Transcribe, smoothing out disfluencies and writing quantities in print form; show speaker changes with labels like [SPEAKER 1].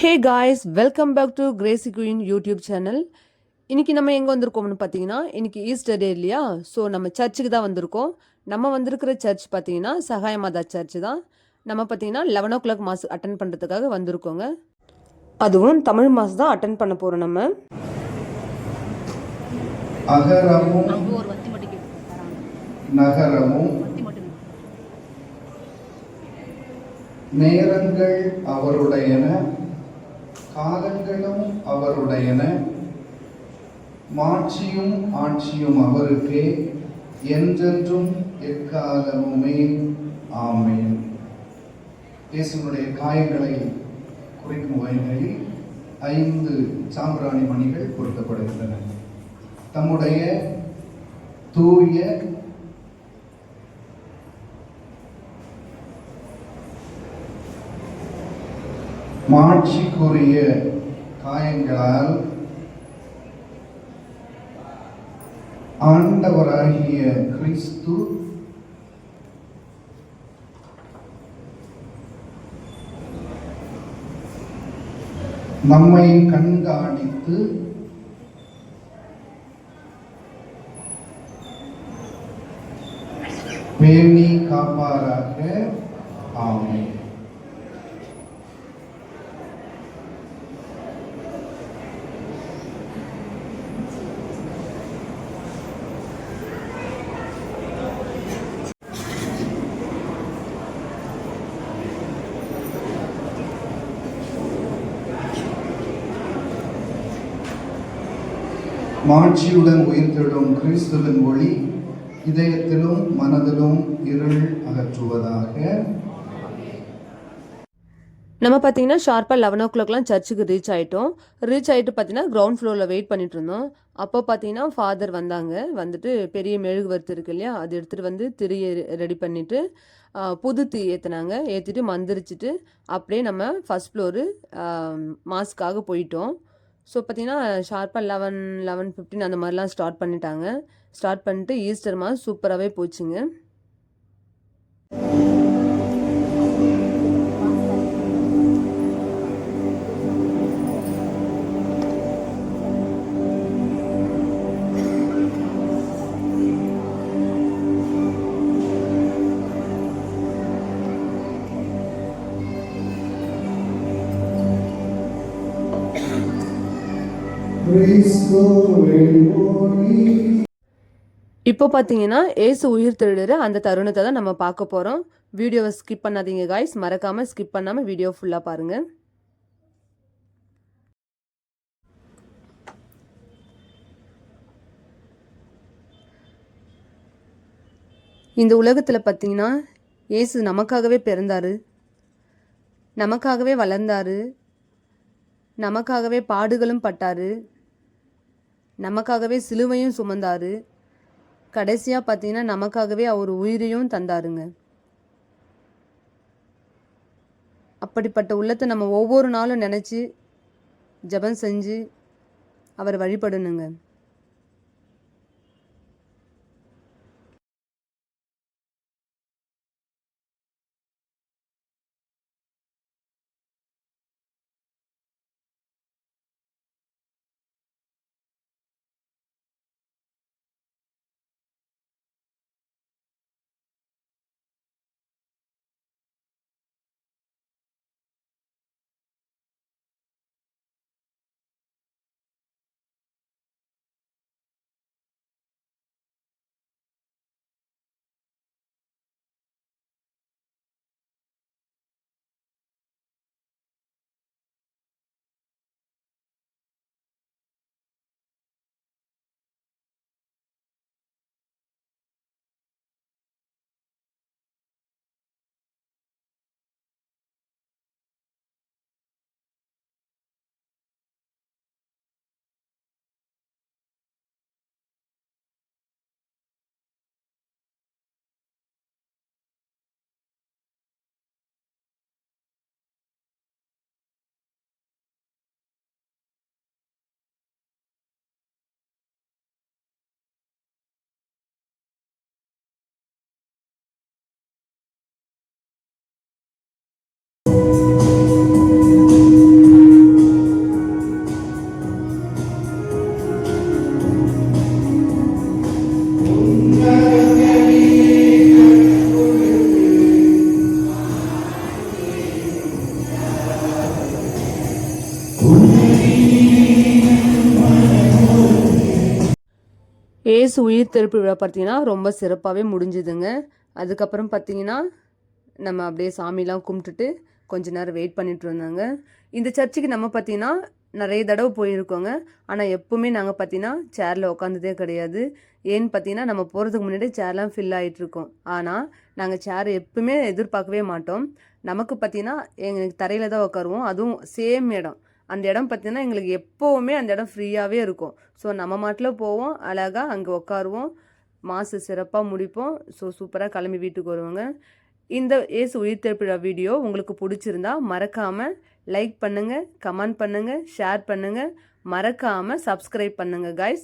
[SPEAKER 1] Hey guys, welcome back to crazy queen YouTube channel. இன்றைக்கி நம்ம எங்கே வந்திருக்கோம்னு பார்த்தீங்கன்னா, இன்றைக்கி ஈஸ்டர் டே இல்லையா? ஸோ நம்ம சர்ச்சுக்கு தான் வந்திருக்கோம். நம்ம வந்திருக்கிற சர்ச் பார்த்தீங்கன்னா சகாய மாதா சர்ச் தான். நம்ம பார்த்தீங்கன்னா 11 o'clock மாஸ் அட்டன் பண்ணுறதுக்காக வந்திருக்கோங்க. அதுவும் தமிழ் மாஸ் தான் அட்டன் பண்ண போகிறோம் நம்ம.
[SPEAKER 2] அகரமும் நகரமும் நேரங்கள் அவருடையன, காலங்களும் அவருடையன, மாட்சியும் ஆட்சியும் அவருக்கே, என்றென்றும் எக்காலமுமே. ஆமென். இயேசுவினுடைய காயங்களை குறிக்கும் வகைகளில் 5 சாம்பிராணி மணிகள் பொருத்தப்படுகின்றன. தம்முடைய தூய மாட்சிக்குரிய காயங்களால் ஆண்டவராகிய கிறிஸ்து நம்மை கண்காணித்து பேணி காப்பாராக. ஆமென். மாட்சியுடன் உயிர்த்தெழும் கிறிஸ்துவின் ஒளி இதயத்திலும் மனதிலும் இருள் அகற்றுவதாக.
[SPEAKER 1] நம்ம பார்த்தீங்கன்னா ஷார்ப்பாக 11 o'clockலாம் சர்ச்சுக்கு ரீச் ஆகிட்டு பார்த்தீங்கன்னா கிரவுண்ட் ஃப்ளோரில் வெயிட் பண்ணிட்டு இருந்தோம். அப்போ பார்த்தீங்கன்னா ஃபாதர் வந்தாங்க. வந்துட்டு பெரிய மெழுகுவர்த்தி இருக்கு இல்லையா, அது எடுத்துகிட்டு வந்து திரியை ரெடி பண்ணிவிட்டு புது தீ ஏற்றினாங்க. ஏற்றிட்டு மந்திரிச்சிட்டு அப்படியே நம்ம ஃபஸ்ட் ஃப்ளோரு மாஸ்க்காக போயிட்டோம். ஸோ பார்த்தீங்கன்னா ஷார்ப்பாக 11:15 அந்த மாதிரிலாம் ஸ்டார்ட் பண்ணிட்டாங்க. ஸ்டார்ட் பண்ணிட்டு ஈஸ்டர் மாஸ் சூப்பராகவே போச்சுங்க. இப்போ பார்த்தீங்கன்னா ஏசு உயிர் தெழுற அந்த தருணத்தை தான் நம்ம பார்க்க போகிறோம். வீடியோவை ஸ்கிப் பண்ணாதீங்க காய்ஸ், மறக்காமல் ஸ்கிப் பண்ணாமல் வீடியோ ஃபுல்லாக பாருங்கள். இந்த உலகத்தில் பார்த்தீங்கன்னா ஏசு நமக்காகவே பிறந்தார், நமக்காகவே வளர்ந்தார், நமக்காகவே பாடுகளும் பட்டார், நமக்காகவே சிலுவையும் சுமந்தார், கடைசியாக பார்த்தீங்கன்னா நமக்காகவே அவர் உயிரையும் தந்தாருங்க. அப்படிப்பட்ட உள்ளத்தை நம்ம ஒவ்வொரு நாளும் நினச்சி ஜெபம் செஞ்சு அவர் வழிபடணுங்க. ஏசு உயிர் தெழுப்பு விழா பார்த்தீங்கன்னா ரொம்ப சிறப்பாகவே முடிஞ்சுதுங்க. அதுக்கப்புறம் பார்த்தீங்கன்னா நம்ம அப்படியே சாமிலாம் கும்பிட்டுட்டு கொஞ்ச நேரம் வெயிட் பண்ணிட்டு இருந்தாங்க. இந்த சர்ச்சுக்கு நம்ம பார்த்தீங்கன்னா நிறைய தடவை போயிருக்கோங்க. ஆனால் எப்பவுமே நாங்கள் பார்த்தீங்கன்னா சேரில் உட்காந்ததே கிடையாது. ஏன்னு பார்த்தீங்கன்னா நம்ம போகிறதுக்கு முன்னாடி சேர்லாம் ஃபில் ஆகிட்டு இருக்கோம். ஆனால் நாங்கள் சேர் எப்பவுமே எதிர்பார்க்கவே மாட்டோம். நமக்கு பார்த்தீங்கன்னா எங்களுக்கு தரையில் தான் உட்காருவோம். அதுவும் சேம் இடம். அந்த இடம் பார்த்தீங்கன்னா எங்களுக்கு எப்போவுமே அந்த இடம் ஃப்ரீயாகவே இருக்கும். ஸோ நம்ம மாட்டில் போவோம், அழகாக அங்கே உட்காருவோம், மாசு சிறப்பாக முடிப்போம். ஸோ சூப்பராக கிளம்பி வீட்டுக்கு வருவோங்க. இந்த இயேசு உயிர்த்தெழுப்பு விழா வீடியோ உங்களுக்கு பிடிச்சிருந்தா மறக்காமல் லைக் பண்ணுங்கள், கமெண்ட் பண்ணுங்கள், ஷேர் பண்ணுங்கள், மறக்காமல் சப்ஸ்கிரைப் பண்ணுங்கள் கைஸ்.